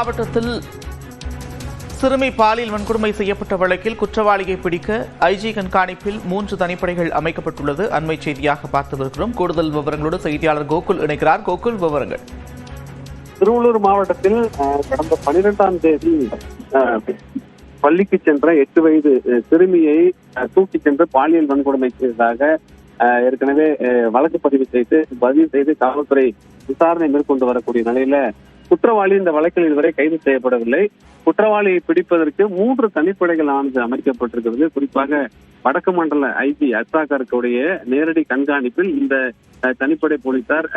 மாவட்டத்தில் சிறுமி பாலியல் வன்கொடுமை செய்யப்பட்ட வழக்கில் குற்றவாளியை பிடிக்க ஐஜி கண்காணிப்பில் 3 தனிப்படைகள் அமைக்கப்பட்டுள்ளது. அண்மை செய்தியாக பார்த்து வருகிறோம். கூடுதல் விவரங்களோடு செய்தியாளர் கோகுல் இணைக்கிறார். கோகுல், விவரங்கள். திருவள்ளூர் மாவட்டத்தில் கடந்த 12ஆம் தேதி பள்ளிக்கு சென்ற 8 வயது சிறுமியை தூக்கி சென்று பாலியல் வன்கொடுமை செய்ததாக ஏற்கனவே வழக்கு பதிவு செய்து காவல்துறை விசாரணை மேற்கொண்டு வரக்கூடிய நிலையில குற்றவாளி இந்த வழக்கில் இதுவரை கைது செய்யப்படவில்லை. குற்றவாளியை பிடிப்பதற்கு 3 தனிப்படைகள் ஆனது அமைக்கப்பட்டிருக்கிறது. குறிப்பாக வடக்கு மண்டல ஐஜி அஸ்தாகருடைய நேரடி கண்காணிப்பில் இந்த தனிப்படை போலீசார்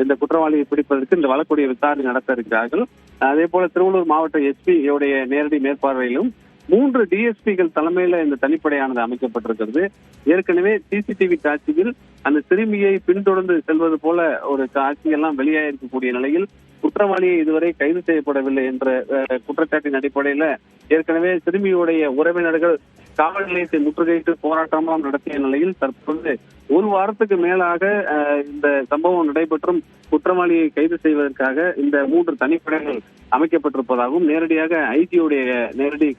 இந்த குற்றவாளியை பிடிப்பதற்கு இந்த வழக்குடைய விசாரணை நடத்த இருக்கிறார்கள். அதே போல திருவள்ளூர் மாவட்ட எஸ்பி உடைய நேரடி மேற்பார்வையிலும் 3 டிஎஸ்பிகள் தலைமையில இந்த தனிப்படையானது அமைக்கப்பட்டிருக்கிறது. ஏற்கனவே சிசிடிவி காட்சியில் அந்த சிறுமியை பின்தொடர்ந்து செல்வது போல ஒரு காட்சியெல்லாம் வெளியாயிருக்கக்கூடிய நிலையில் குற்றவாளியை இதுவரை கைது செய்யப்படவில்லை என்ற குற்றச்சாட்டின் அடிப்படையில ஏற்கனவே சிறுமியுடைய உறவினர்கள் காவல் நிலையத்தை முற்றுகையிட்டு போராட்டமெல்லாம் நடத்திய நிலையில் தற்போது 1 வாரத்துக்கு மேலாக இந்த சம்பவம் நடைபெற்றும் குற்றவாளியை கைது செய்வதற்காக இந்த 3 தனிப்படைகள் அமைக்கப்பட்டிருப்பதாகவும் நேரடியாக ஐஜியுடைய நேரடி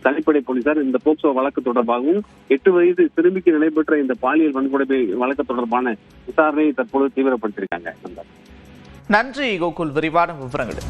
தனிப்படை போலீசார் இந்த போக்சோ வழக்கு தொடர்பாகவும் 8 வயது சிறுமிக்கு நடைபெற்ற இந்த பாலியல் வன்கொடுமை வழக்கு தொடர்பான விசாரணையை தற்போது தீவிரப்படுத்தியிருக்காங்க. நன்றி கோகுல், விரிவான விவரங்கள்.